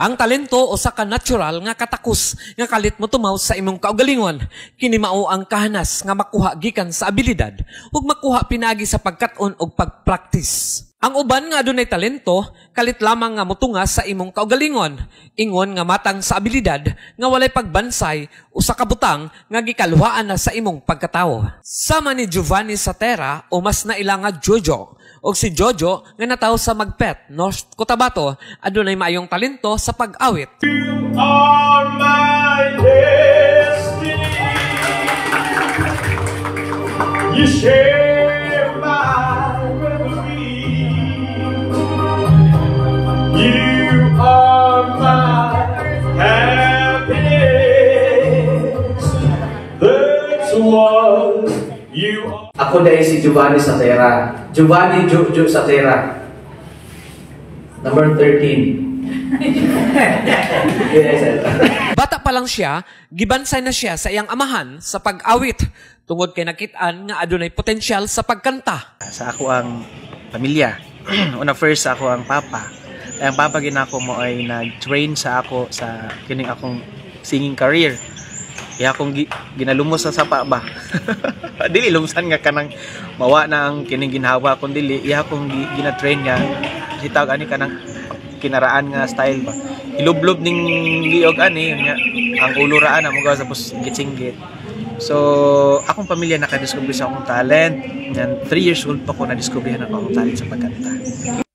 Ang talento usa ka natural nga katakos nga kalit mo tumaw sa imong kaugalingon. Kini mao ang kahanas nga makuha gikan sa abilidad ug makuha pinagi sa pagkat-on ug pagpractice. Ang uban nga adunay talento kalit lamang nga motunga sa imong kaugalingon. Ingon nga matang sa abilidad nga walay pagbansay usa ka butang nga gikalhuaan na sa imong pagkatawo. Sama ni Giovanni Satera o mas naila nga Jojo. Og si Jojo nga nataw sa Magpet, North Cotabato, adunay maayong talento sa pag-awit. You are my destiny. You share my memory. You are my happiness. That's what you are. Ako dahil si Giovanni Satera. Giovanni Jojo Satera. Number 13. Bata pa lang siya, gibansay na siya sa iyang amahan sa pag-awit. Tungod kay nakitaan nga adunay potensyal sa pagkanta. Sa ako ang pamilya. Una first ako ang papa. Ang papa ginako mo ay nag-train sa ako sa kining akong singing career. Iya akong ginalumos sa sapa ba. Dili lumsan nga kanang mawa na ang kining ginhawa kun dili iya akong gina-train nga sitawag ani kanang kinaraan nga style ba. Ilublob ning liog ani nga ang ulo raan mo gawa tapos gitsinggit. So akong pamilya nakadiscover sa akong talent. Yan 3 years old pa ko na-discoveryhan ako akong talent sa pagkanta.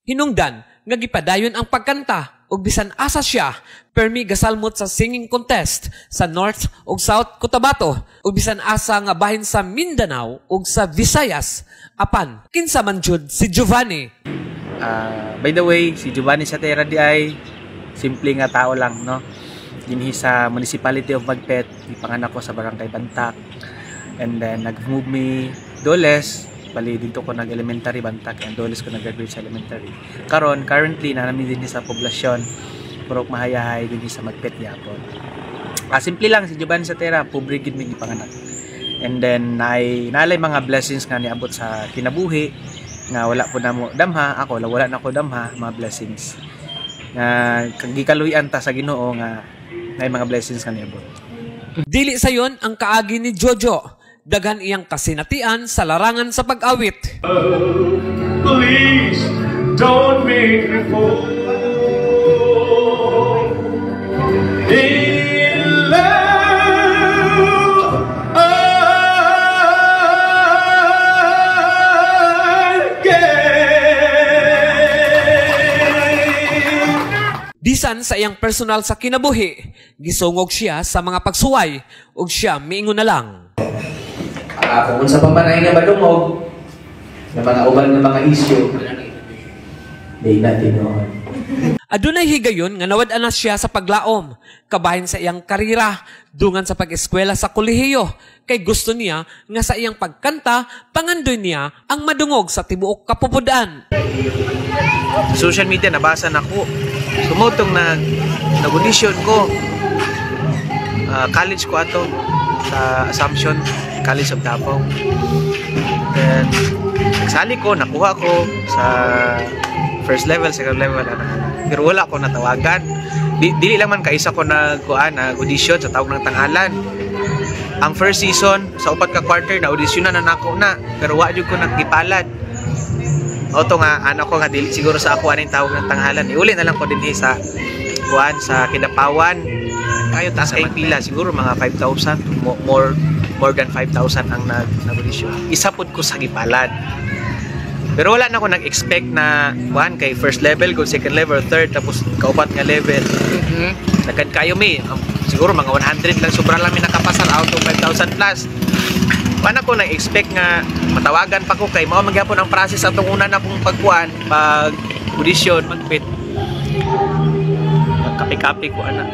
Hinungdan nga gipadayon ang pagkanta ug bisan asa siya permi gasalmot sa singing contest sa North ug South Cotabato ug bisan asa nga bahin sa Mindanao ug sa Visayas apan kinsa man jud si Giovanni. By the way, si Giovanni Satera di ay simple nga tao lang, no? Dinhi sa Municipality of Magpet, ipanganak ko sa Barangay Bantak. And then nag-move me Doles, bali dito ko nag-elementary Bantak, and Doles ko nag-graduate sa elementary. Currently na namin din sa poblasyon Purok Mahayahay din sa Magpet yapon. Simple lang si Giovanni Satera, pobre gid mi ipanganak. And then nalay mga blessings nga niabot sa kinabuhi nga wala po na mo damha, ako wala na ko damha, mga blessings nga gikaluyan ta sa Ginoo nga may mga blessings nga niabot. Dili sayon ang kaagi ni Jojo, daghan iyang kasinatian sa larangan sa pag-awit. Please don't make me fall in love again. Bisan sa iyang personal sa kinabuhi, gisungog siya sa mga pagsuway ug siya miingon na lang. Kung sa pamanay nga madungog, ng mga uban ng mga isyu, di natin noon. Adunay higayon nga nawad-an na siya sa paglaom, kabahin sa iyang karira, dungan sa pag-eskwela sa kolehiyo, kay gusto niya nga sa iyang pagkanta, pangandoy niya ang madungog sa tibuok kapupudan. Sa social media nabasa na ko, sumutong nag-audition ko, college ko ato sa Assumption College of Davao. Then nagsali ko, nakuha ko sa first level, second level, pero wala ko natawagan. Dili lang man kaisa ko nag-audition sa tawag ng tanghalan. Ang first season sa 4 ka quarter na audition na nako na, pero wa jud ko nagipalad. Oto nga anak ko nga dili siguro sa ako aning tawag ng tanghalan. Iuli na lang ko dinhi sa sa Kidapawan. Kayo taas kay pila siguro mga 5,000 more than 5,000 ang nag-audition. Isa pud ko sa gipalad. Pero wala na ako nag-expect na kay first level, go second level, third, tapos kaupat nga level. Nagkan kayo mi, siguro mga 100 lang, sobra lang mi nakapasar out of 5,000 plus. Wala ko nag-expect nga matawagan pa ko kay mao magyapon ang process atong una na kong pag audition, Magpet. Magkapi-kapi ko ana.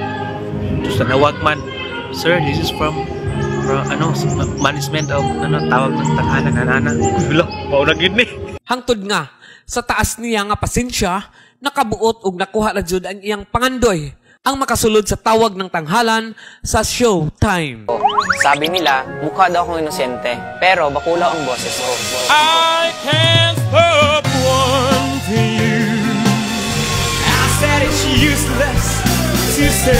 Just nawag man, sir, this is from management of tawag ng tanghalan nanana. Bilo, mao na gid ni. Hangtod nga, sa taas niya nga pasensya, nakabuot ug nakuha na jud ang iyang pangandoy, ang makasulod sa tawag ng tanghalan sa Showtime. Sabi nila, mukha daw akong inosente, pero bakulaw ang boses ko. I can't stop wanting you. I said it's useless. you say.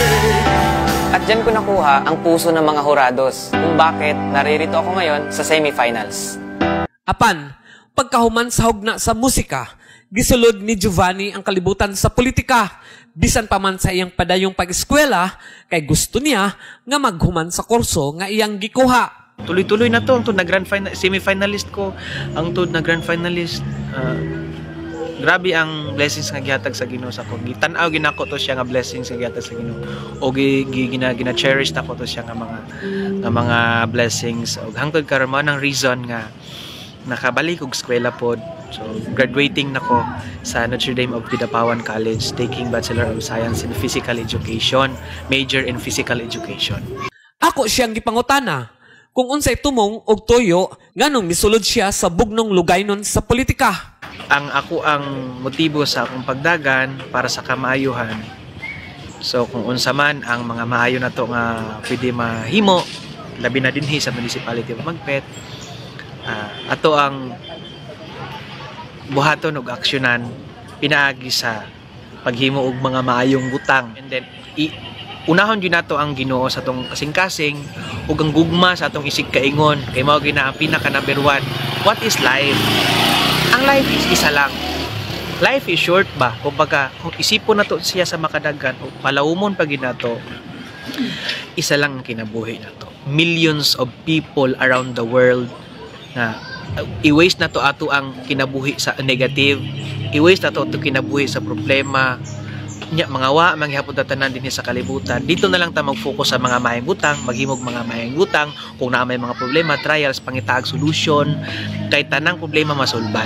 At dyan ko nakuha ang puso ng mga hurados kung bakit naririto ako ngayon sa semifinals. Apan, pagkahuman sa hugna sa musika, gisulod ni Giovanni ang kalibutan sa politika. Bisan pa man sa iyang padayong pag-eskwela, kay gusto niya nga maghuman sa kurso nga iyang gikuha. Tuloy-tuloy na to, ang na grand final, semi-finalist ko, ang na grand finalist. Grabe ang blessings nga gihatag sa Ginoo sa ko. Gitanaw ginako to siya nga blessings nga gihatag sa Ginoo. O gina-cherish na ko to siya nga mga blessings. O hangtod karon mo nang reason nga nakabalik og eskwela pod. So graduating nako sa Notre Dame of Kidapawan College, taking Bachelor of Science in Physical Education, major in Physical Education. Ako siyang gipangutana kung unsay tumong og tuyo nganong misulod siya sa bugnong lugaynon sa politika. Ang motibo sa akong pagdagan para sa kamaayuhan. So kung unsa man ang mga maayo na to nga pwede mahimo, labi na dinhi sa Municipality of Magpet, ato ang buhaton og aksyonan pinaagi sa paghimo og mga maayong butang. And then unahon gyud nato ang Ginoo sa atong kasing-kasing ug ang gugma sa atong isig kaingon kay mao gyud na ang pinaka number 1. What is life? Ang life is isa lang. Life is short ba? Kumbaga, kung isipon nato siya sa makadagan o palawumon pa gyud nato, isa lang ang kinabuhi nato. Millions of people around the world na i-waste na to ato ang kinabuhi sa negative, i-waste na to kinabuhi sa problema nya mga manghihapon tanan din sa kalibutan. Dito na lang ta mag-focus sa mga maayong butang, maghimog mga maayong butang, kung na may mga problema, trials, pangitaag solution, kay tanang problema masulban.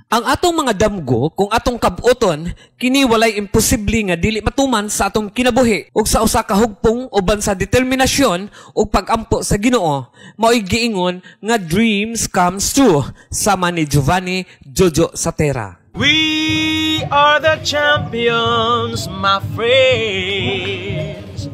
Ang atong mga damgo, kung atong kabuoton, kini walay imposible nga dili matuman sa atong kinabuhi ug sa usa ka hugpong uban sa determinasyon ug pag-ampo sa Ginoo. Mao'y giingon nga dreams comes true sama ni Giovanni Jojo Satera. We are the champions, my friends.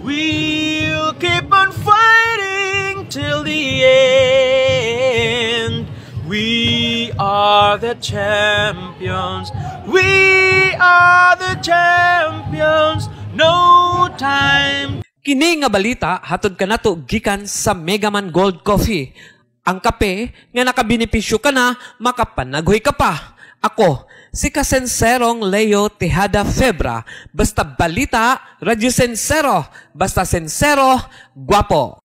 We'll keep on fighting till the end. We are the champions. We are the champions. No time. Kini nga balita hatod kanato gikan sa Megaman Gold Coffee. Ang kape nga nakabenepisyo ka na, makapanaghoy ka pa. Ako, si Kasenserong Leo Tejada Febra. Basta balita, radyo sensero. Basta sensero, guwapo.